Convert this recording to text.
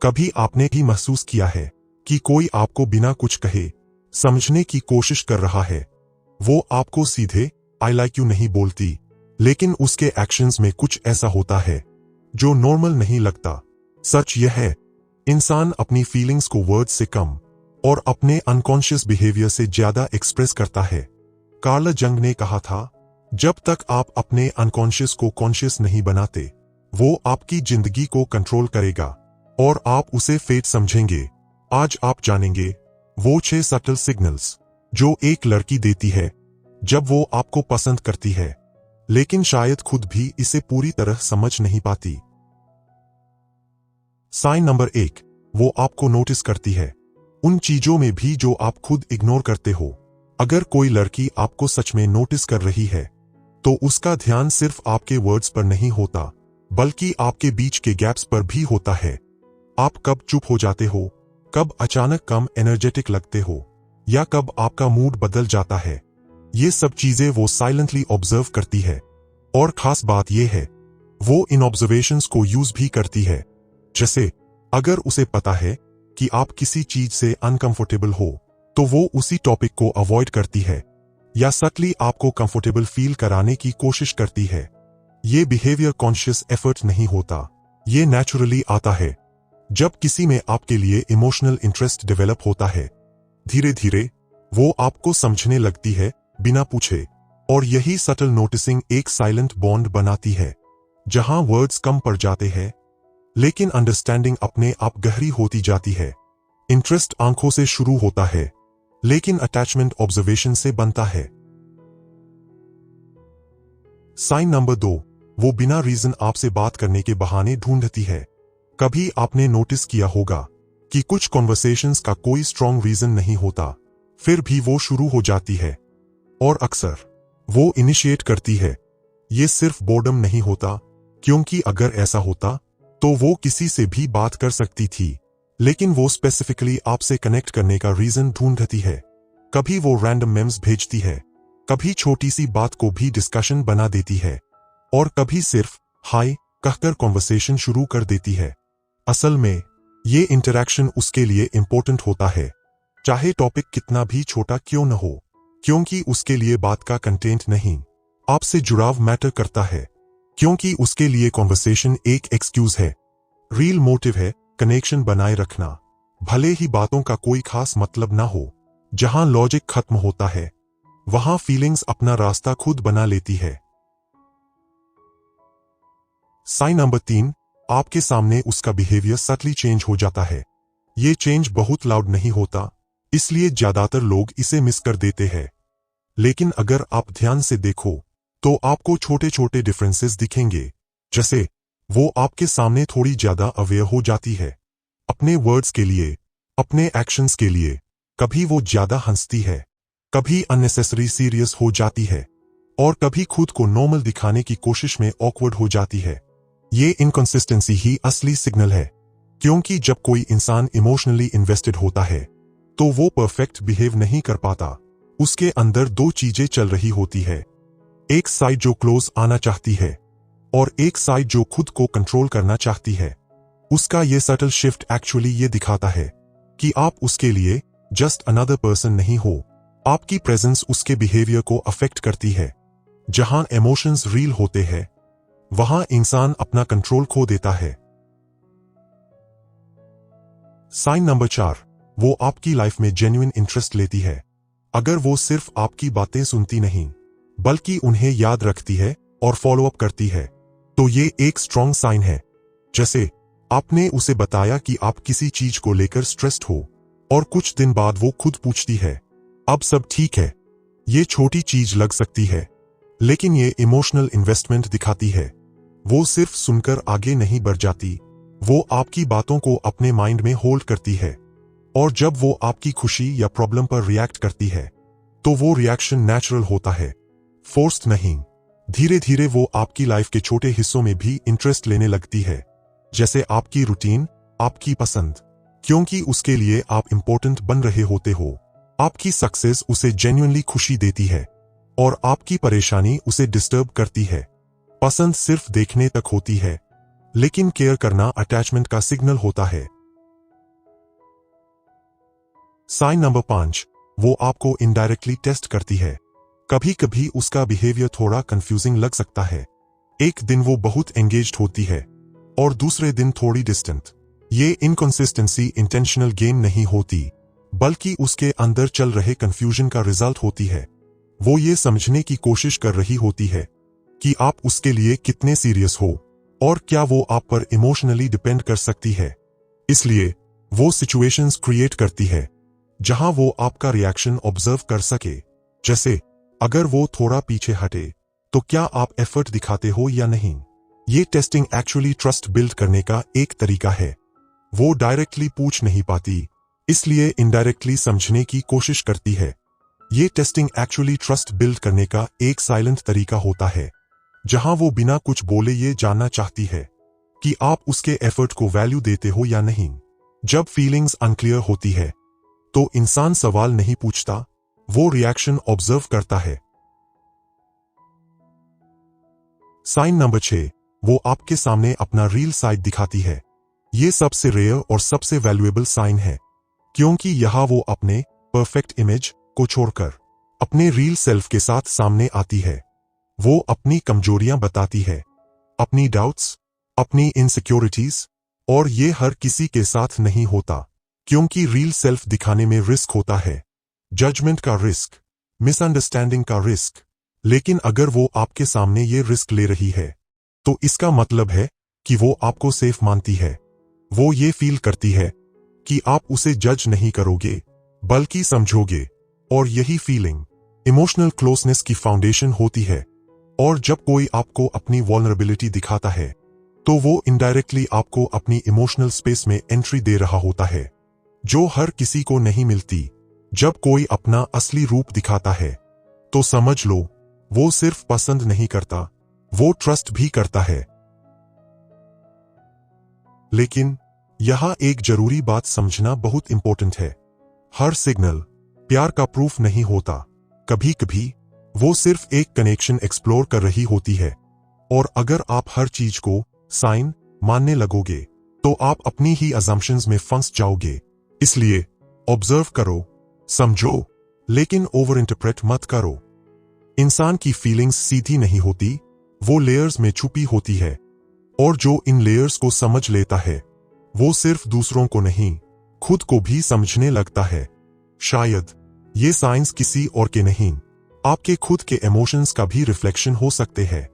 कभी आपने भी महसूस किया है कि कोई आपको बिना कुछ कहे समझने की कोशिश कर रहा है। वो आपको सीधे आई लाइक यू नहीं बोलती, लेकिन उसके एक्शंस में कुछ ऐसा होता है जो नॉर्मल नहीं लगता। सच यह है, इंसान अपनी फीलिंग्स को वर्ड्स से कम और अपने अनकॉन्शियस बिहेवियर से ज्यादा एक्सप्रेस करता है। कार्ल जंग ने कहा था, जब तक आप अपने अनकॉन्शियस को कॉन्शियस नहीं बनाते, वो आपकी जिंदगी को कंट्रोल करेगा और आप उसे फेट समझेंगे। आज आप जानेंगे वो 6 सटल सिग्नल्स जो एक लड़की देती है जब वो आपको पसंद करती है, लेकिन शायद खुद भी इसे पूरी तरह समझ नहीं पाती। साइन नंबर 1, वो आपको नोटिस करती है, उन चीजों में भी जो आप खुद इग्नोर करते हो। अगर कोई लड़की आपको सच में नोटिस कर रही है, तो उसका ध्यान सिर्फ आपके वर्ड्स पर नहीं होता, बल्कि आपके बीच के गैप्स पर भी होता है। आप कब चुप हो जाते हो, कब अचानक कम एनर्जेटिक लगते हो, या कब आपका मूड बदल जाता है, ये सब चीजें वो साइलेंटली ऑब्जर्व करती है। और खास बात यह है, वो इन ऑब्जर्वेशंस को यूज भी करती है। जैसे अगर उसे पता है कि आप किसी चीज से अनकंफर्टेबल हो, तो वो उसी टॉपिक को अवॉइड करती है या सटली आपको कंफर्टेबल फील कराने की कोशिश करती है। ये बिहेवियर कॉन्शियस एफर्ट नहीं होता, ये नेचुरली आता है जब किसी में आपके लिए इमोशनल इंटरेस्ट डेवलप होता है। धीरे धीरे वो आपको समझने लगती है बिना पूछे, और यही सटल नोटिसिंग एक साइलेंट बॉन्ड बनाती है, जहां वर्ड्स कम पड़ जाते हैं लेकिन अंडरस्टैंडिंग अपने आप गहरी होती जाती है। इंटरेस्ट आंखों से शुरू होता है, लेकिन अटैचमेंट ऑब्जर्वेशन से बनता है। साइन नंबर 2, वो बिना रीजन आपसे बात करने के बहाने ढूंढती है। कभी आपने नोटिस किया होगा कि कुछ कॉन्वर्सेशंस का कोई स्ट्रॉन्ग रीजन नहीं होता, फिर भी वो शुरू हो जाती है, और अक्सर वो इनिशिएट करती है। ये सिर्फ बोर्डम नहीं होता, क्योंकि अगर ऐसा होता तो वो किसी से भी बात कर सकती थी, लेकिन वो स्पेसिफिकली आपसे कनेक्ट करने का रीजन ढूंढती है। कभी वो रैंडम मेम्स भेजती है, कभी छोटी सी बात को भी डिस्कशन बना देती है, और कभी सिर्फ हाय कहकर कॉन्वर्सेशन शुरू कर देती है। असल में ये इंटरैक्शन उसके लिए इंपॉर्टेंट होता है, चाहे टॉपिक कितना भी छोटा क्यों न हो, क्योंकि उसके लिए बात का कंटेंट नहीं, आपसे जुड़ाव मैटर करता है। क्योंकि उसके लिए कॉन्वर्सेशन एक एक्सक्यूज है, रियल मोटिव है कनेक्शन बनाए रखना, भले ही बातों का कोई खास मतलब ना हो। जहां लॉजिक खत्म होता है, वहां फीलिंग्स अपना रास्ता खुद बना लेती है। साइन नंबर 3, आपके सामने उसका बिहेवियर सटली चेंज हो जाता है। ये चेंज बहुत लाउड नहीं होता, इसलिए ज्यादातर लोग इसे मिस कर देते हैं, लेकिन अगर आप ध्यान से देखो तो आपको छोटे छोटे डिफरेंसेस दिखेंगे। जैसे वो आपके सामने थोड़ी ज्यादा अवेयर हो जाती है अपने वर्ड्स के लिए, अपने एक्शंस के लिए। कभी वो ज्यादा हंसती है, कभी अननेसेसरी सीरियस हो जाती है, और कभी खुद को नॉर्मल दिखाने की कोशिश में ऑकवर्ड हो जाती है। ये इनकंसिस्टेंसी ही असली सिग्नल है, क्योंकि जब कोई इंसान इमोशनली इन्वेस्टेड होता है तो वो परफेक्ट बिहेव नहीं कर पाता। उसके अंदर 2 चीजें चल रही होती है, एक साइड जो क्लोज आना चाहती है और एक साइड जो खुद को कंट्रोल करना चाहती है। उसका ये सटल शिफ्ट एक्चुअली ये दिखाता है कि आप उसके लिए जस्ट अनदर पर्सन नहीं हो, आपकी प्रेजेंस उसके बिहेवियर को अफेक्ट करती है। जहां इमोशंस रियल होते हैं, वहां इंसान अपना कंट्रोल खो देता है। साइन नंबर 4, वो आपकी लाइफ में जेन्युइन इंटरेस्ट लेती है। अगर वो सिर्फ आपकी बातें सुनती नहीं, बल्कि उन्हें याद रखती है और फॉलो अप करती है, तो ये एक स्ट्रॉन्ग साइन है। जैसे आपने उसे बताया कि आप किसी चीज को लेकर स्ट्रेस्ड हो, और कुछ दिन बाद वो खुद पूछती है, अब सब ठीक है। ये छोटी चीज लग सकती है, लेकिन ये इमोशनल इन्वेस्टमेंट दिखाती है। वो सिर्फ सुनकर आगे नहीं बढ़ जाती, वो आपकी बातों को अपने माइंड में होल्ड करती है, और जब वो आपकी खुशी या प्रॉब्लम पर रिएक्ट करती है, तो वो रिएक्शन नेचुरल होता है, फोर्स्ड नहीं। धीरे धीरे वो आपकी लाइफ के छोटे हिस्सों में भी इंटरेस्ट लेने लगती है, जैसे आपकी रूटीन, आपकी पसंद, क्योंकि उसके लिए आप इंपॉर्टेंट बन रहे होते हो। आपकी सक्सेस उसे जेन्युइनली खुशी देती है, और आपकी परेशानी उसे डिस्टर्ब करती है। पसंद सिर्फ देखने तक होती है, लेकिन केयर करना अटैचमेंट का सिग्नल होता है। साइन नंबर 5, वो आपको इनडायरेक्टली टेस्ट करती है। कभी कभी उसका बिहेवियर थोड़ा कंफ्यूजिंग लग सकता है। एक दिन वो बहुत एंगेज्ड होती है और दूसरे दिन थोड़ी डिस्टेंट। ये इनकंसिस्टेंसी इंटेंशनल गेम नहीं होती, बल्कि उसके अंदर चल रहे कंफ्यूजन का रिजल्ट होती है। वो ये समझने की कोशिश कर रही होती है कि आप उसके लिए कितने सीरियस हो और क्या वो आप पर इमोशनली डिपेंड कर सकती है। इसलिए वो सिचुएशंस क्रिएट करती है जहां वो आपका रिएक्शन ऑब्जर्व कर सके। जैसे अगर वो थोड़ा पीछे हटे तो क्या आप एफर्ट दिखाते हो या नहीं। ये टेस्टिंग एक्चुअली ट्रस्ट बिल्ड करने का एक तरीका है। वो डायरेक्टली पूछ नहीं पाती, इसलिए इनडायरेक्टली समझने की कोशिश करती है। ये टेस्टिंग एक्चुअली ट्रस्ट बिल्ड करने का एक साइलेंट तरीका होता है, जहां वो बिना कुछ बोले ये जानना चाहती है कि आप उसके एफर्ट को वैल्यू देते हो या नहीं। जब फीलिंग्स अनक्लियर होती है तो इंसान सवाल नहीं पूछता, वो रिएक्शन ऑब्जर्व करता है। साइन नंबर 6, वो आपके सामने अपना रियल साइड दिखाती है। ये सबसे रेयर और सबसे वैल्यूएबल साइन है, क्योंकि यहां वो अपने परफेक्ट इमेज को छोड़कर अपने रियल सेल्फ के साथ सामने आती है। वो अपनी कमजोरियां बताती है, अपनी डाउट्स, अपनी इनसिक्योरिटीज, और ये हर किसी के साथ नहीं होता, क्योंकि रियल सेल्फ दिखाने में रिस्क होता है, जजमेंट का रिस्क, मिसअंडरस्टैंडिंग का रिस्क। लेकिन अगर वो आपके सामने ये रिस्क ले रही है तो इसका मतलब है कि वो आपको सेफ मानती है। वो ये फील करती है कि आप उसे जज नहीं करोगे बल्कि समझोगे, और यही फीलिंग इमोशनल क्लोजनेस की फाउंडेशन होती है। और जब कोई आपको अपनी वल्नरेबिलिटी दिखाता है तो वो इनडायरेक्टली आपको अपनी इमोशनल स्पेस में एंट्री दे रहा होता है, जो हर किसी को नहीं मिलती। जब कोई अपना असली रूप दिखाता है तो समझ लो वो सिर्फ पसंद नहीं करता, वो ट्रस्ट भी करता है। लेकिन यहां एक जरूरी बात समझना बहुत इंपॉर्टेंट है। हर सिग्नल प्यार का प्रूफ नहीं होता। कभी कभी वो सिर्फ एक कनेक्शन एक्सप्लोर कर रही होती है, और अगर आप हर चीज को साइन मानने लगोगे तो आप अपनी ही अजम्पशंस में फंस जाओगे। इसलिए ऑब्जर्व करो, समझो, लेकिन ओवर इंटरप्रेट मत करो। इंसान की फीलिंग्स सीधी नहीं होती, वो लेयर्स में छुपी होती है, और जो इन लेयर्स को समझ लेता है वो सिर्फ दूसरों को नहीं, खुद को भी समझने लगता है। शायद ये साइंस किसी और के नहीं, आपके खुद के इमोशंस का भी रिफ्लेक्शन हो सकते हैं।